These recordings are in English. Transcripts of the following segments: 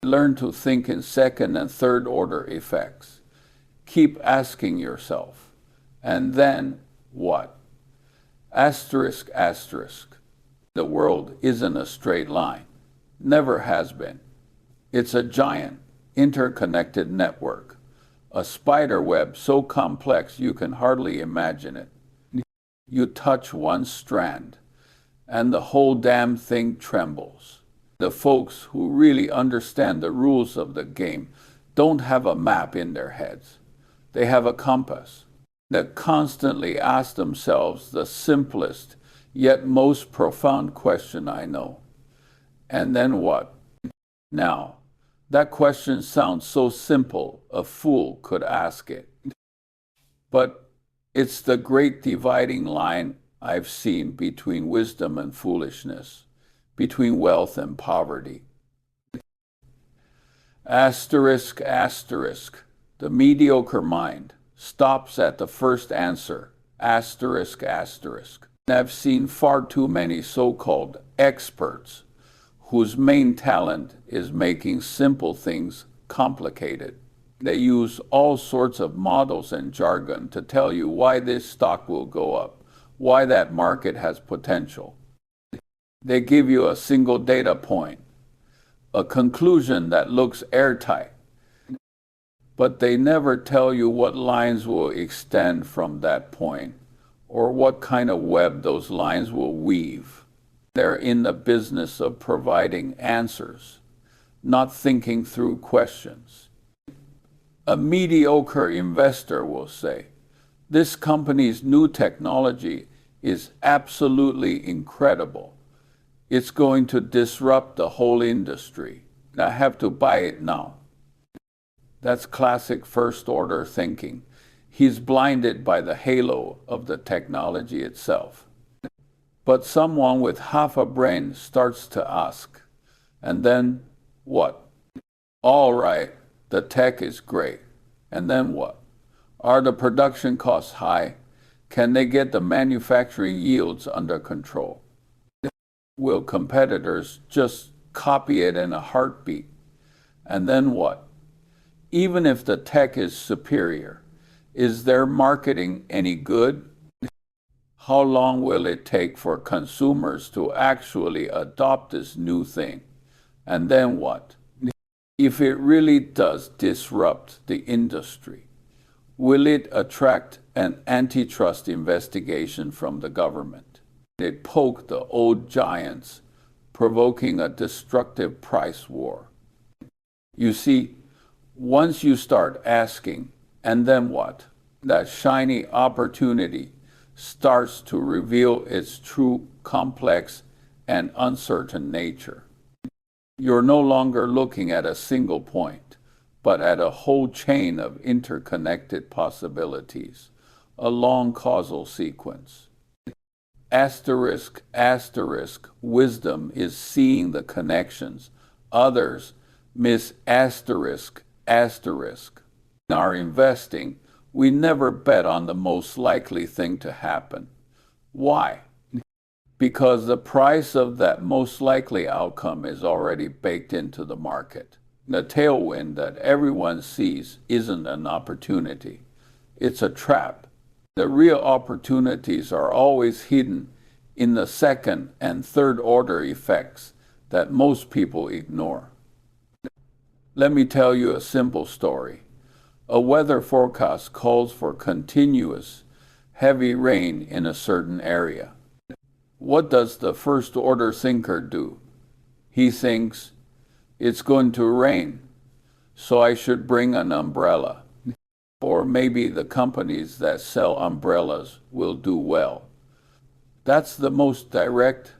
Learn to think in second and third order effects. Keep asking yourself, and then what? Asterisk, asterisk. The world isn't a straight line. Never has been. It's a giant, interconnected network. A spider web so complex you can hardly imagine it. You touch one strand, and the whole damn thing trembles. The folks who really understand the rules of the game don't have a map in their heads. They have a compass that constantly asks themselves the simplest yet most profound question I know. And then what? Now, that question sounds so simple a fool could ask it. But it's the great dividing line I've seen between wisdom and foolishness, between wealth and poverty. Asterisk, asterisk. The mediocre mind stops at the first answer, asterisk, asterisk. I've seen far too many so-called experts whose main talent is making simple things complicated. They use all sorts of models and jargon to tell you why this stock will go up, why that market has potential. They give you a single data point, a conclusion that looks airtight, but they never tell you what lines will extend from that point or what kind of web those lines will weave. They're in the business of providing answers, not thinking through questions. A mediocre investor will say, this company's new technology is absolutely incredible. It's going to disrupt the whole industry. I have to buy it now. That's classic first-order thinking. He's blinded by the halo of the technology itself. But someone with half a brain starts to ask, and then what? All right, the tech is great. And then what? Are the production costs high? Can they get the manufacturing yields under control? Will competitors just copy it in a heartbeat? And then what? Even if the tech is superior, is their marketing any good? How long will it take for consumers to actually adopt this new thing? And then what? If it really does disrupt the industry, will it attract an antitrust investigation from the government? It poke the old giants, provoking a destructive price war. You see, once you start asking, and then what? That shiny opportunity starts to reveal its true, complex, and uncertain nature. You're no longer looking at a single point, but at a whole chain of interconnected possibilities, a long causal sequence. Asterisk, asterisk, wisdom is seeing the connections. Others miss asterisk, asterisk. In our investing, we never bet on the most likely thing to happen. Why? Because the price of that most likely outcome is already baked into the market. The tailwind that everyone sees isn't an opportunity. It's a trap. The real opportunities are always hidden in the second and third order effects that most people ignore. Let me tell you a simple story. A weather forecast calls for continuous, heavy rain in a certain area. What does the first-order thinker do? He thinks, it's going to rain, so I should bring an umbrella. Or maybe the companies that sell umbrellas will do well. That's the most direct,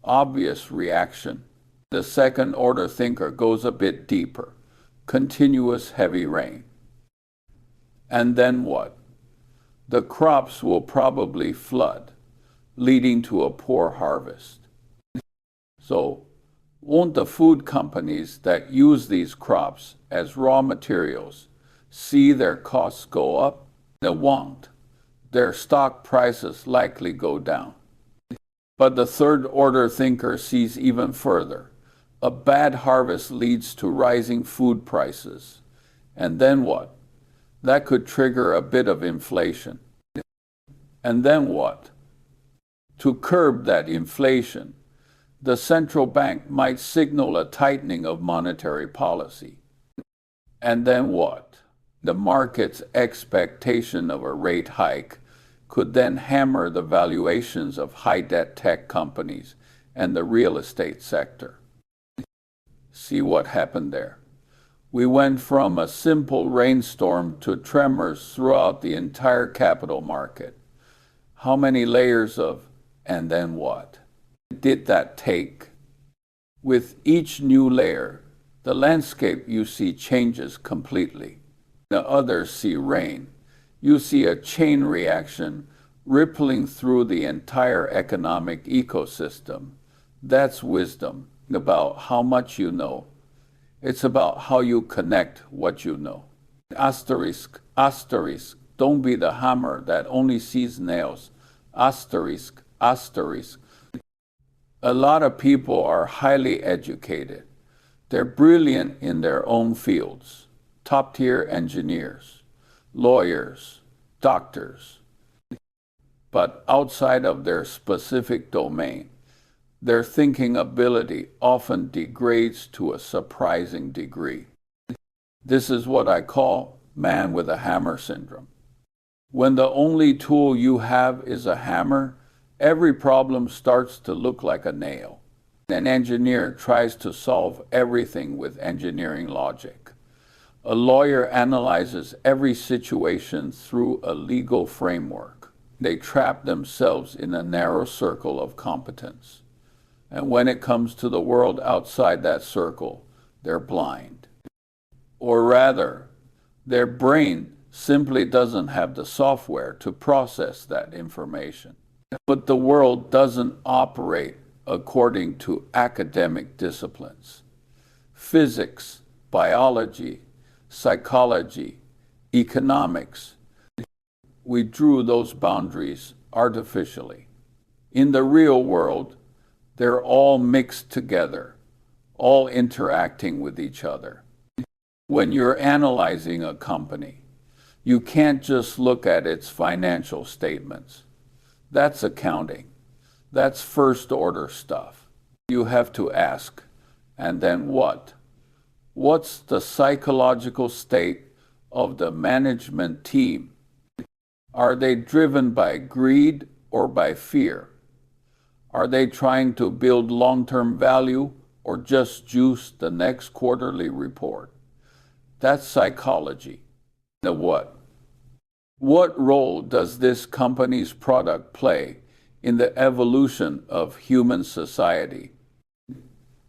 obvious reaction. The second-order thinker goes a bit deeper. Continuous heavy rain. And then what? The crops will probably flood, leading to a poor harvest. So, won't the food companies that use these crops as raw materials see their costs go up? They won't. Their stock prices likely go down. But the third order thinker sees even further. A bad harvest leads to rising food prices. And then what? That could trigger a bit of inflation. And then what? To curb that inflation, the central bank might signal a tightening of monetary policy. And then what? The market's expectation of a rate hike could then hammer the valuations of high-debt tech companies and the real estate sector. See what happened there? We went from a simple rainstorm to tremors throughout the entire capital market. How many layers of "and then what" did that take? With each new layer, the landscape you see changes completely. The others see rain. You see a chain reaction rippling through the entire economic ecosystem. That's wisdom about how much you know. It's about how you connect what you know. Asterisk, asterisk, don't be the hammer that only sees nails. Asterisk, asterisk. A lot of people are highly educated. They're brilliant in their own fields. Top-tier engineers, lawyers, doctors. But outside of their specific domain, their thinking ability often degrades to a surprising degree. This is what I call man with a hammer syndrome. When the only tool you have is a hammer, every problem starts to look like a nail. An engineer tries to solve everything with engineering logic. A lawyer analyzes every situation through a legal framework. They trap themselves in a narrow circle of competence. And when it comes to the world outside that circle, they're blind. Or rather, their brain simply doesn't have the software to process that information. But the world doesn't operate according to academic disciplines. Physics, biology, psychology, economics. We drew those boundaries artificially. In the real world, they're all mixed together, all interacting with each other. When you're analyzing a company, you can't just look at its financial statements. That's accounting. That's first-order stuff. You have to ask, and then what? What's the psychological state of the management team? Are they driven by greed or by fear? Are they trying to build long-term value or just juice the next quarterly report? That's psychology. The what? What role does this company's product play in the evolution of human society?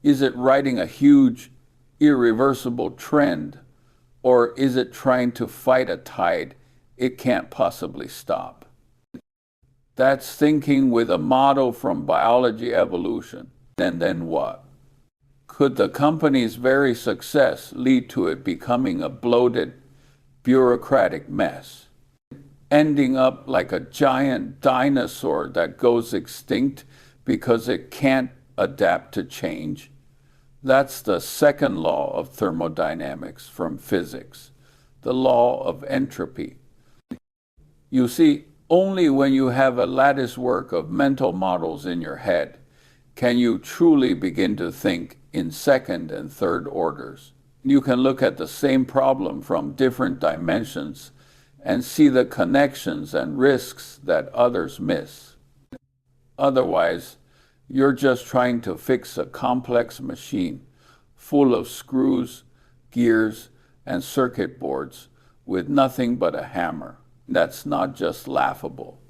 Is it riding a huge, irreversible trend, or is it trying to fight a tide it can't possibly stop? That's thinking with a model from biology evolution. And then what? Could the company's very success lead to it becoming a bloated, bureaucratic mess, ending up like a giant dinosaur that goes extinct because it can't adapt to change? That's the second law of thermodynamics from physics, the law of entropy. You see, only when you have a lattice work of mental models in your head can you truly begin to think in second and third orders. You can look at the same problem from different dimensions and see the connections and risks that others miss. Otherwise, you're just trying to fix a complex machine full of screws, gears, and circuit boards with nothing but a hammer. That's not just laughable.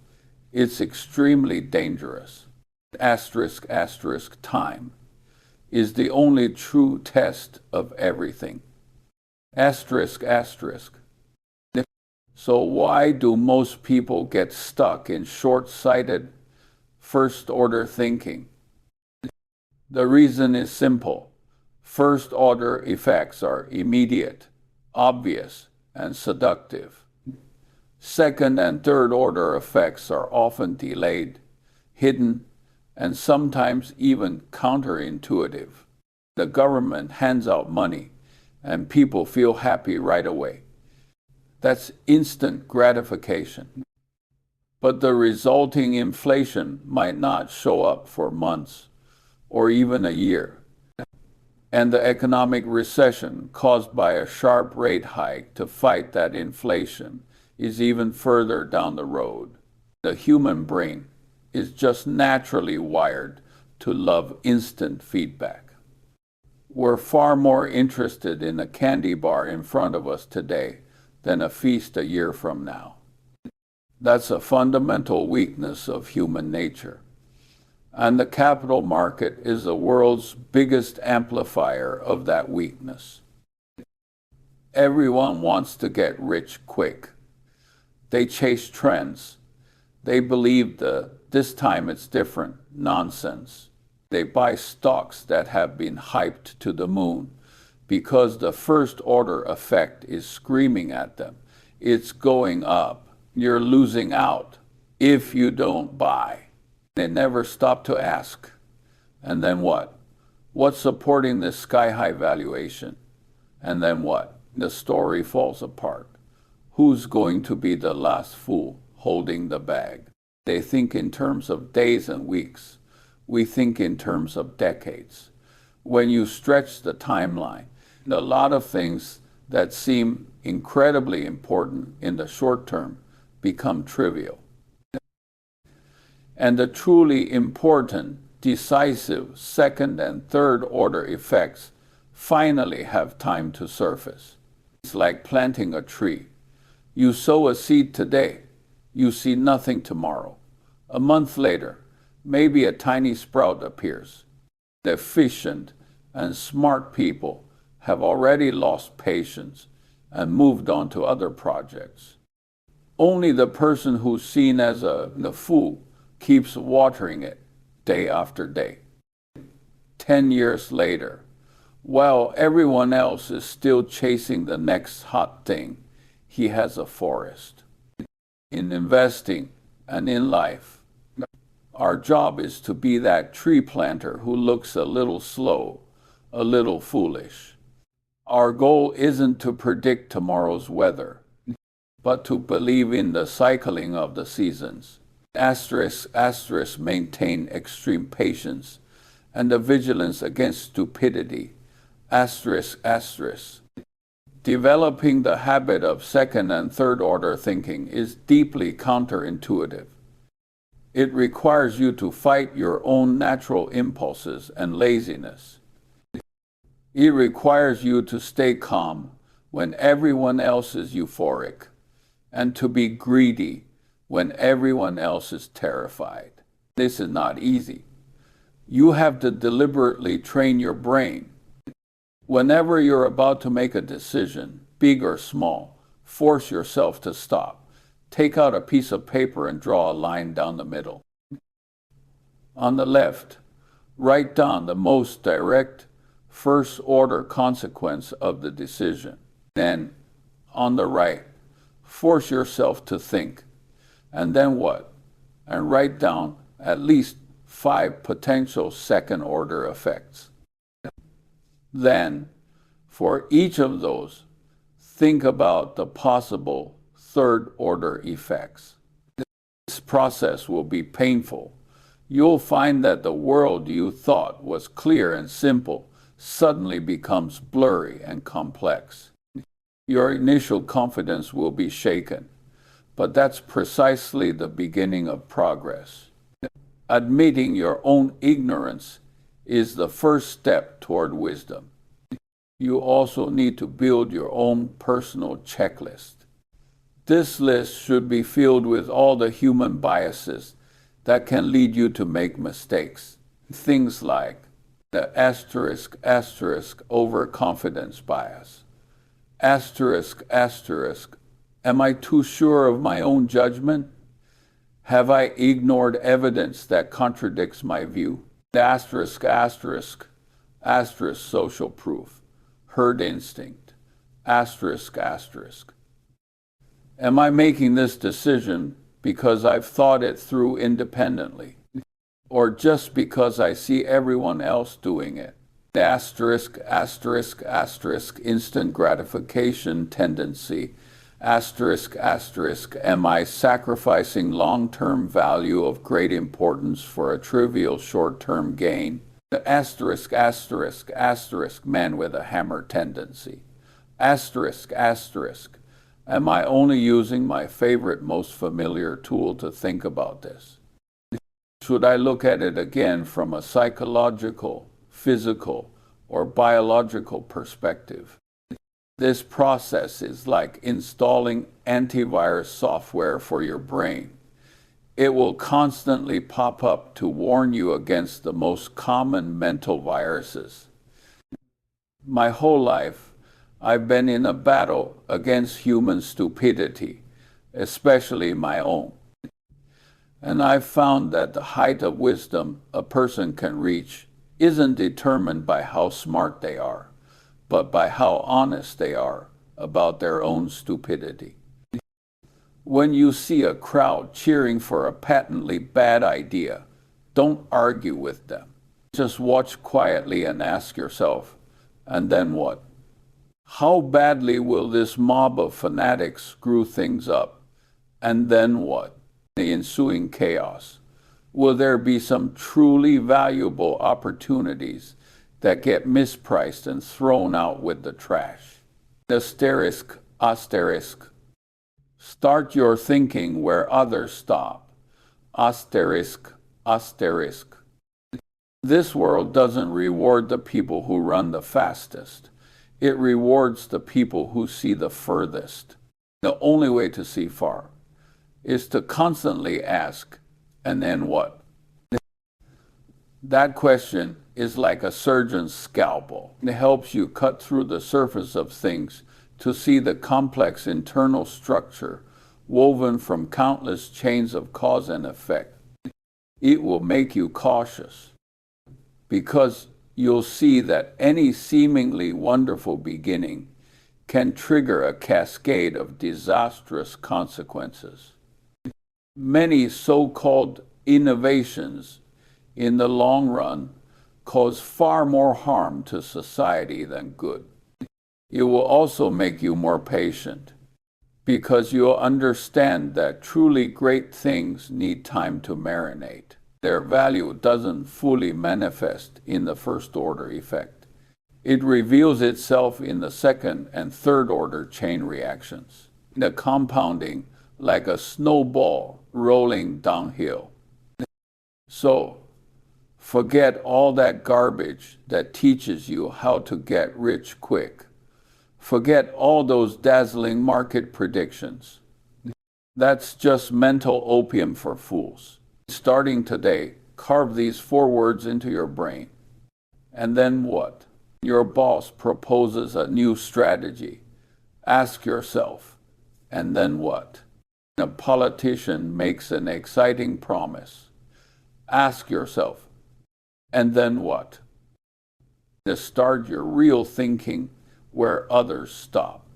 It's extremely dangerous. Asterisk, asterisk, time is the only true test of everything. Asterisk, asterisk. So why do most people get stuck in short-sighted, first-order thinking? The reason is simple. First-order effects are immediate, obvious, and seductive. Second and third-order effects are often delayed, hidden, and sometimes even counterintuitive. The government hands out money and people feel happy right away. That's instant gratification. But the resulting inflation might not show up for months or even a year. And the economic recession caused by a sharp rate hike to fight that inflation is even further down the road. The human brain is just naturally wired to love instant feedback. We're far more interested in a candy bar in front of us today than a feast a year from now. That's a fundamental weakness of human nature. And the capital market is the world's biggest amplifier of that weakness. Everyone wants to get rich quick. They chase trends. They believe this time it's different nonsense. They buy stocks that have been hyped to the moon because the first order effect is screaming at them. It's going up. You're losing out if you don't buy. They never stop to ask. And then what? What's supporting this sky-high valuation? And then what? The story falls apart. Who's going to be the last fool holding the bag? They think in terms of days and weeks. We think in terms of decades. When you stretch the timeline, a lot of things that seem incredibly important in the short term become trivial. And the truly important, decisive second and third order effects finally have time to surface. It's like planting a tree. You sow a seed today, you see nothing tomorrow. A month later, maybe a tiny sprout appears. The efficient and smart people have already lost patience and moved on to other projects. Only the person who's seen as the fool keeps watering it day after day. 10 years later, while everyone else is still chasing the next hot thing, he has a forest. In investing and in life, our job is to be that tree planter who looks a little slow, a little foolish. Our goal isn't to predict tomorrow's weather, but to believe in the cycling of the seasons. Asterisk, maintain extreme patience and the vigilance against stupidity. Asterisk. Developing the habit of second and third order thinking is deeply counterintuitive. It requires you to fight your own natural impulses and laziness. It requires you to stay calm when everyone else is euphoric, and to be greedy when everyone else is terrified. This is not easy. You have to deliberately train your brain. Whenever you're about to make a decision, big or small, force yourself to stop. Take out a piece of paper and draw a line down the middle. On the left, write down the most direct first-order consequence of the decision. Then, on the right, force yourself to think. And then what? And write down at least 5 potential second-order effects. Then, for each of those, think about the possible third-order effects. This process will be painful. You'll find that the world you thought was clear and simple suddenly becomes blurry and complex. Your initial confidence will be shaken, but that's precisely the beginning of progress. Admitting your own ignorance is the first step toward wisdom. You also need to build your own personal checklist. This list should be filled with all the human biases that can lead you to make mistakes. Things like the asterisk overconfidence bias. Asterisk, am I too sure of my own judgment? Have I ignored evidence that contradicts my view? Asterisk, social proof. Herd instinct. Asterisk. Am I making this decision because I've thought it through independently, or just because I see everyone else doing it? Asterisk, asterisk, asterisk, instant gratification tendency. Asterisk, asterisk, am I sacrificing long-term value of great importance for a trivial short-term gain? Asterisk, asterisk, asterisk, man with a hammer tendency. Asterisk, asterisk, am I only using my favorite, most familiar tool to think about this? Should I look at it again from a psychological, physical, or biological perspective? This process is like installing antivirus software for your brain. It will constantly pop up to warn you against the most common mental viruses. My whole life, I've been in a battle against human stupidity, especially my own. And I've found that the height of wisdom a person can reach isn't determined by how smart they are, but by how honest they are about their own stupidity. When you see a crowd cheering for a patently bad idea, don't argue with them. Just watch quietly and ask yourself, and then what? How badly will this mob of fanatics screw things up? And then what? The ensuing chaos. Will there be some truly valuable opportunities that get mispriced and thrown out with the trash? Asterisk, asterisk. Start your thinking where others stop. Asterisk, asterisk. This world doesn't reward the people who run the fastest. It rewards the people who see the furthest. The only way to see far is to constantly ask, and then what? That question is like a surgeon's scalpel. It helps you cut through the surface of things to see the complex internal structure woven from countless chains of cause and effect. It will make you cautious because you'll see that any seemingly wonderful beginning can trigger a cascade of disastrous consequences. Many so-called innovations in the long run cause far more harm to society than good. It will also make you more patient because you'll understand that truly great things need time to marinate. Their value doesn't fully manifest in the first-order effect. It reveals itself in the second and third-order chain reactions, the compounding like a snowball rolling downhill. So, forget all that garbage that teaches you how to get rich quick. Forget all those dazzling market predictions. That's just mental opium for fools. Starting today, carve these 4 words into your brain. And then what? Your boss proposes a new strategy. Ask yourself, and then what? A politician makes an exciting promise. Ask yourself, and then what? To start your real thinking where others stop.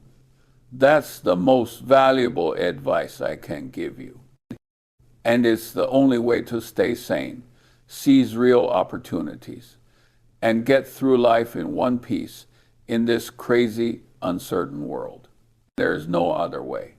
That's the most valuable advice I can give you. And it's the only way to stay sane, seize real opportunities, and get through life in one piece in this crazy, uncertain world. There's no other way.